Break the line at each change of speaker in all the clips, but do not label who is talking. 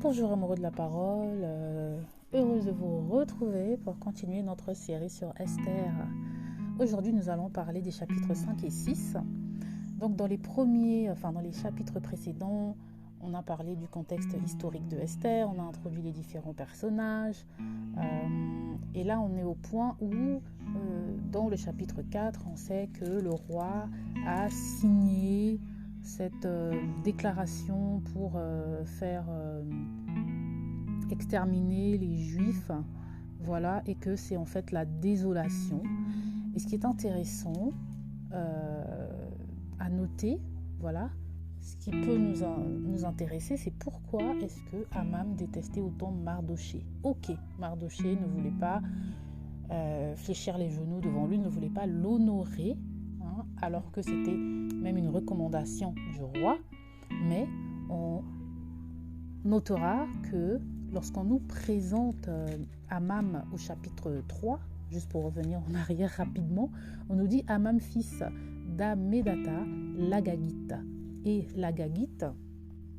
Bonjour amoureux de la parole, heureuse de vous retrouver pour continuer notre série sur Esther. Aujourd'hui nous allons parler des chapitres 5 et 6. Donc dans les chapitres précédents, on a parlé du contexte historique de Esther, on a introduit les différents personnages. Et là on est au point où dans le chapitre 4, on sait que le roi a signé cette déclaration pour faire exterminer les Juifs, voilà, et que c'est en fait la désolation. Et ce qui est intéressant à noter, voilà, ce qui peut nous intéresser, c'est pourquoi est-ce que Haman détestait autant Mardochée. Ok, Mardochée ne voulait pas fléchir les genoux devant lui, ne voulait pas l'honorer, alors que c'était même une recommandation du roi, mais on notera que lorsqu'on nous présente Haman au chapitre 3, juste pour revenir en arrière rapidement, on nous dit Haman fils d'Hammédatha l'Agagite. Et l'Agagite,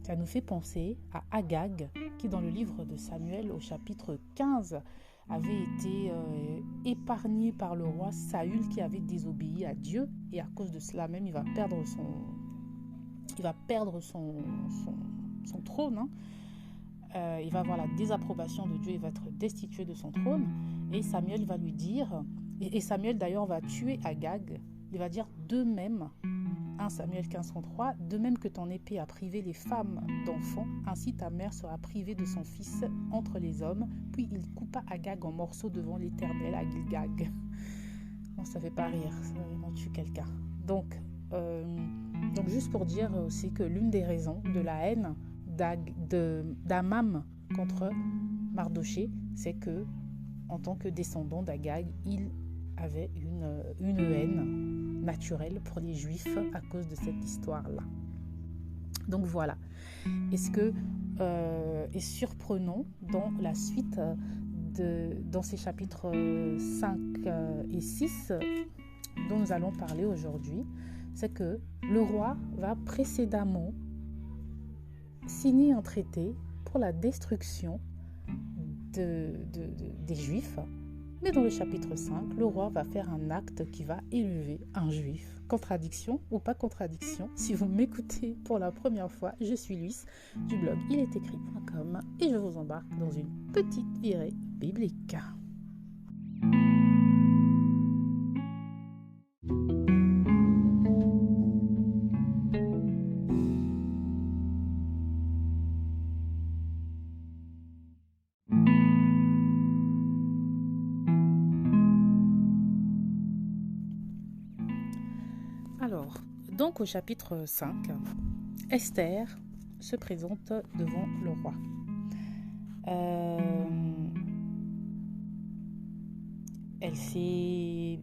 ça nous fait penser à Agag, qui dans le livre de Samuel au chapitre 15 avait été épargné par le roi Saül qui avait désobéi à Dieu, et à cause de cela même il va perdre son trône. Il va avoir la désapprobation de Dieu, il va être destitué de son trône, et Samuel va lui dire, et Samuel d'ailleurs va tuer Agag, il va dire de même, 1 Samuel 15:3, de même que ton épée a privé les femmes d'enfants, ainsi ta mère sera privée de son fils entre les hommes. Puis il coupa Agag en morceaux devant l'Éternel à Gilgag. Bon, ça fait pas rire, ça va vraiment tuer quelqu'un. Donc juste pour dire aussi que l'une des raisons de la haine d'Haman contre Mardochée, c'est que en tant que descendant d'Agag, il avait une haine naturelle pour les Juifs à cause de cette histoire-là. Donc voilà. Et ce que est surprenant dans la suite, dans ces chapitres 5 et 6 dont nous allons parler aujourd'hui, c'est que le roi va précédemment signer un traité pour la destruction des Juifs. Mais dans le chapitre 5, le roi va faire un acte qui va élever un juif. Contradiction ou pas contradiction? Si vous m'écoutez pour la première fois, je suis Luce du blog ilestécrit.com et je vous embarque dans une petite virée biblique. Alors, donc au chapitre 5, Esther se présente devant le roi. Elle s'est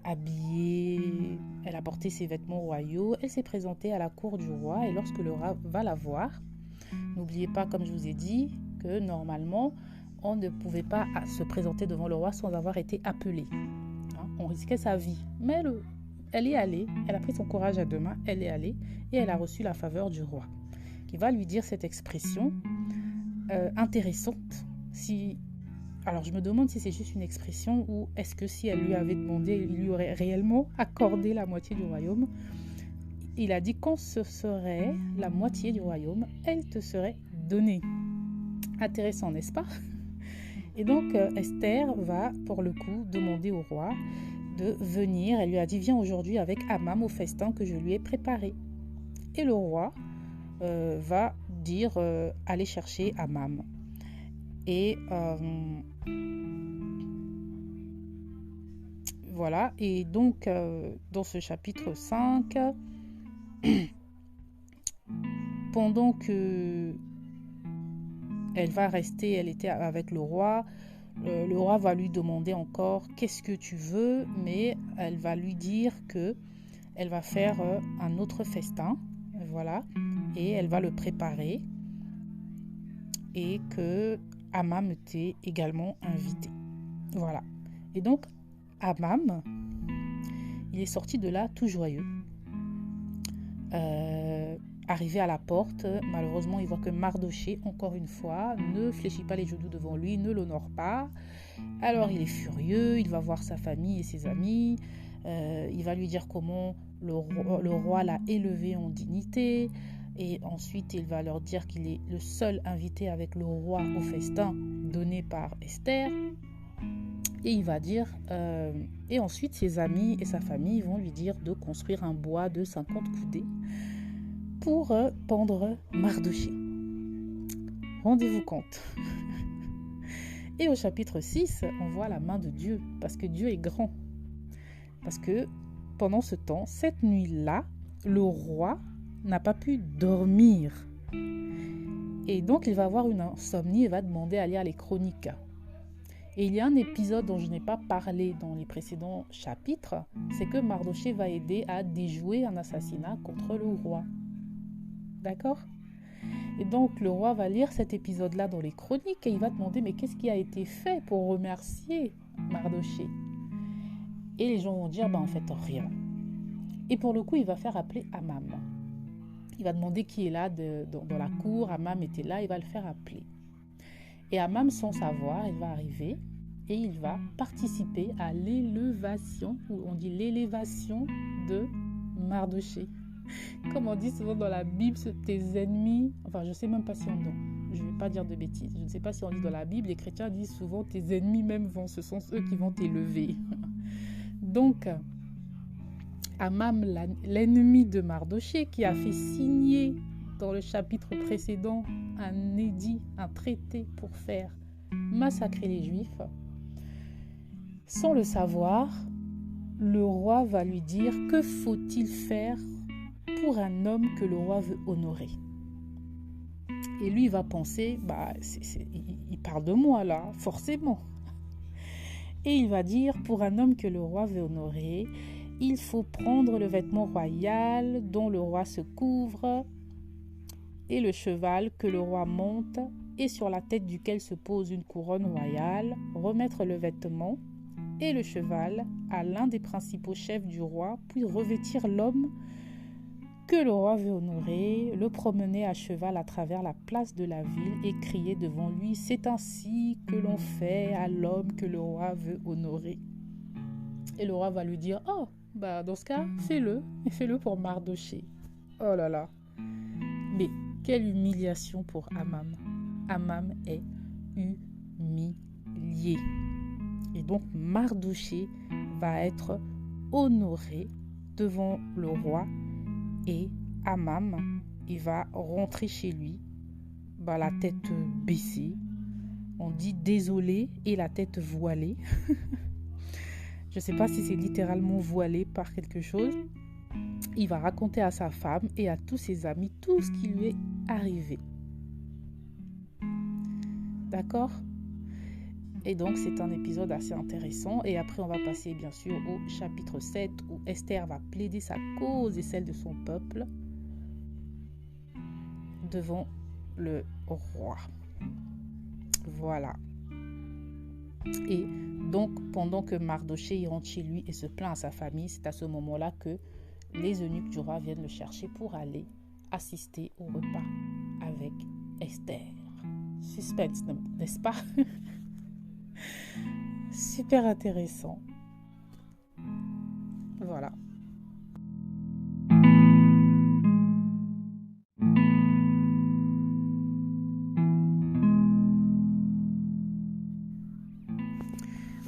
habillée, elle a porté ses vêtements royaux, elle s'est présentée à la cour du roi, et lorsque le roi va la voir, n'oubliez pas, comme je vous ai dit, que normalement, on ne pouvait pas se présenter devant le roi sans avoir été appelé. On risquait sa vie. Mais elle est allée, elle a pris son courage à deux mains, elle est allée et elle a reçu la faveur du roi, qui va lui dire cette expression intéressante. Alors je me demande si c'est juste une expression ou est-ce que si elle lui avait demandé, il lui aurait réellement accordé la moitié du royaume. Il a dit quand ce serait la moitié du royaume, elle te serait donnée. Intéressant, n'est-ce pas? Et donc Esther va pour le coup demander au roi de venir. Elle lui a dit viens aujourd'hui avec Haman au festin que je lui ai préparé. Et le roi va dire allez chercher Haman. Et voilà. Et donc dans ce chapitre 5, pendant que elle va rester, elle était avec le roi va lui demander encore qu'est-ce que tu veux, mais elle va lui dire que elle va faire un autre festin, voilà, et elle va le préparer, et que Haman était également invité, voilà. Et donc Haman, il est sorti de là tout joyeux. arrivé à la porte, malheureusement, il voit que Mardoché, encore une fois, ne fléchit pas les genoux devant lui, ne l'honore pas. Alors il est furieux, il va voir sa famille et ses amis, il va lui dire comment le roi l'a élevé en dignité, et ensuite il va leur dire qu'il est le seul invité avec le roi au festin donné par Esther. Et il va dire, et ensuite ses amis et sa famille vont lui dire de construire un bois de 50 coudées pour pendre Mardoché. Rendez-vous compte. Et au chapitre 6, on voit la main de Dieu, parce que Dieu est grand. Parce que pendant ce temps, cette nuit-là, le roi n'a pas pu dormir. Et donc il va avoir une insomnie et va demander à lire les chroniques. Et il y a un épisode dont je n'ai pas parlé dans les précédents chapitres, c'est que Mardoché va aider à déjouer un assassinat contre le roi. D'accord ? Et donc le roi va lire cet épisode-là dans les chroniques et il va demander mais qu'est-ce qui a été fait pour remercier Mardoché ? Et les gens vont dire en fait rien. Et pour le coup il va faire appeler Amam. Il va demander qui est là dans la cour. Amam était là, il va le faire appeler. Et Amam, sans savoir, il va arriver et il va participer à l'élévation, ou on dit l'élévation de Mardoché. Comme on dit souvent dans la Bible, tes ennemis, enfin je ne sais même pas si on dit, je ne vais pas dire de bêtises, je ne sais pas si on dit dans la Bible, les chrétiens disent souvent tes ennemis même ce sont eux qui vont t'élever. Donc, Amam, l'ennemi de Mardoché, qui a fait signer dans le chapitre précédent un édit, un traité pour faire massacrer les Juifs, sans le savoir, le roi va lui dire que faut-il faire pour un homme que le roi veut honorer. Et lui, il va penser, il parle de moi là, forcément. Et il va dire, pour un homme que le roi veut honorer, il faut prendre le vêtement royal dont le roi se couvre et le cheval que le roi monte et sur la tête duquel se pose une couronne royale, remettre le vêtement et le cheval à l'un des principaux chefs du roi, puis revêtir l'homme que le roi veut honorer, le promener à cheval à travers la place de la ville et crier devant lui, c'est ainsi que l'on fait à l'homme que le roi veut honorer. Et le roi va lui dire, dans ce cas, fais-le, et fais-le pour Mardoché. Oh là là. Mais quelle humiliation pour Amam. Amam est humilié. Et donc Mardoché va être honoré devant le roi et Amam, il va rentrer chez lui, la tête baissée. On dit désolé et la tête voilée. Je ne sais pas si c'est littéralement voilé par quelque chose. Il va raconter à sa femme et à tous ses amis tout ce qui lui est arrivé. D'accord ? Et donc, c'est un épisode assez intéressant. Et après, on va passer, bien sûr, au chapitre 7, où Esther va plaider sa cause et celle de son peuple devant le roi. Voilà. Et donc, pendant que Mardoché rentre chez lui et se plaint à sa famille, c'est à ce moment-là que les eunuques du roi viennent le chercher pour aller assister au repas avec Esther. Suspense, n'est-ce pas ? Super intéressant. Voilà.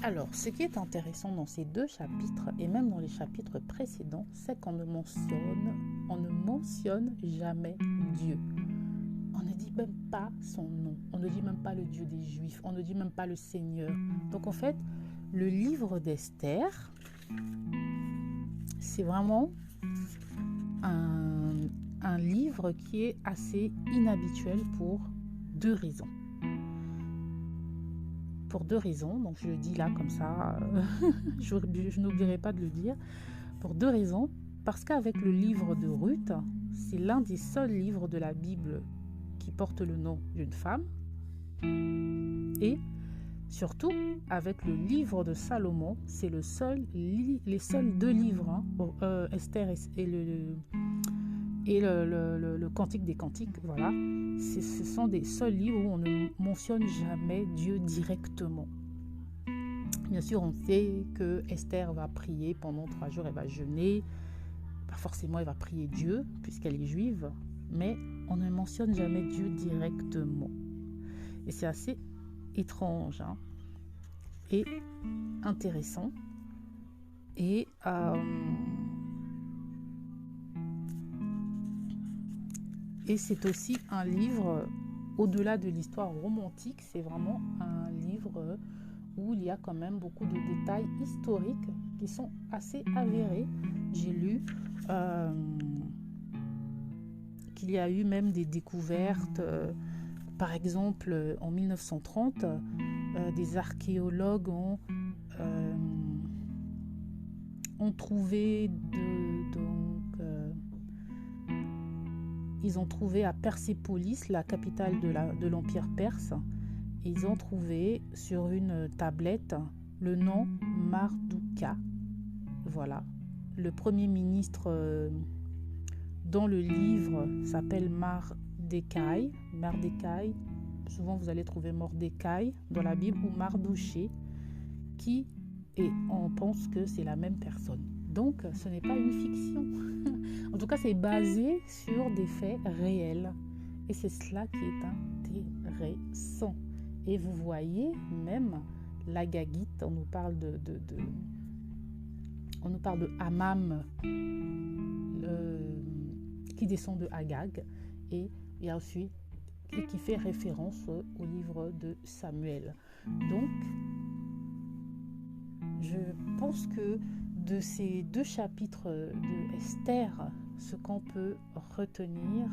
Alors, ce qui est intéressant dans ces deux chapitres, et même dans les chapitres précédents, c'est qu'on ne mentionne jamais Dieu. On ne dit même pas son nom. On ne dit même pas le Dieu des Juifs. On ne dit même pas le Seigneur. Donc, en fait, le livre d'Esther, c'est vraiment un livre qui est assez inhabituel pour deux raisons. Pour deux raisons, donc je le dis là comme ça, je n'oublierai pas de le dire. Pour deux raisons, parce qu'avec le livre de Ruth, c'est l'un des seuls livres de la Bible qui porte le nom d'une femme. Et surtout, avec le livre de Salomon, c'est les seuls deux livres, Esther et et le Cantique des Cantiques, voilà, ce sont des seuls livres où on ne mentionne jamais Dieu directement. Bien sûr, on sait que Esther va prier pendant 3 jours, elle va jeûner. Pas forcément, elle va prier Dieu, puisqu'elle est juive, mais on ne mentionne jamais Dieu directement. Et c'est assez étrange, hein, et intéressant. Et c'est aussi un livre, au-delà de l'histoire romantique, c'est vraiment un livre où il y a quand même beaucoup de détails historiques qui sont assez avérés. J'ai lu qu'il y a eu même des découvertes, par exemple en 1930, des archéologues ont trouvé ils ont trouvé à Persépolis, la capitale de l'Empire perse, ils ont trouvé sur une tablette le nom Mardouka. Voilà. Le premier ministre dans le livre s'appelle Mardékaï. Souvent vous allez trouver Mordékaï dans la Bible ou Mardoché, et on pense que c'est la même personne. Donc ce n'est pas une fiction. En tout cas, c'est basé sur des faits réels. Et c'est cela qui est intéressant. Et vous voyez, même l'Agagite, on nous parle de Amam, qui descend de Agag, et il y a aussi qui fait référence au livre de Samuel. Donc, je pense que de ces 2 chapitres de Esther, ce qu'on peut retenir,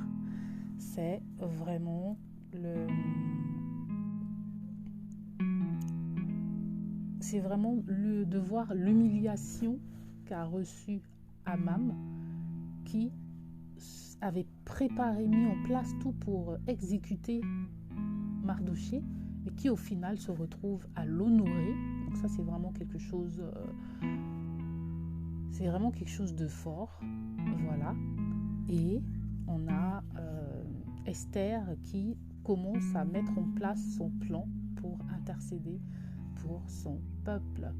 c'est vraiment de voir l'humiliation qu'a reçue Amam, qui avait préparé, mis en place tout pour exécuter Mardoché, mais qui au final se retrouve à l'honorer. Donc ça, c'est vraiment quelque chose de fort. Voilà. Et on a Esther qui commence à mettre en place son plan pour intercéder pour son peuple.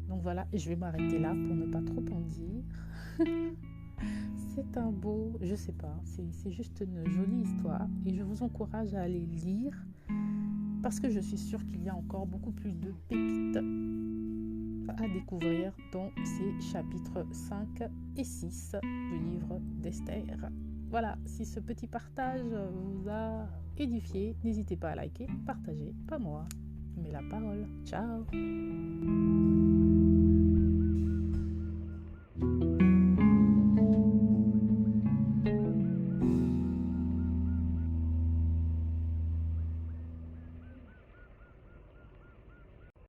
Donc voilà, je vais m'arrêter là pour ne pas trop en dire. C'est un beau, je sais pas, c'est juste une jolie histoire et je vous encourage à aller lire parce que je suis sûre qu'il y a encore beaucoup plus de pépites à découvrir dans ces chapitres 5 et 6 du livre d'Esther. Voilà, si ce petit partage vous a édifié, n'hésitez pas à liker, partager, pas moi, mais la parole. Ciao!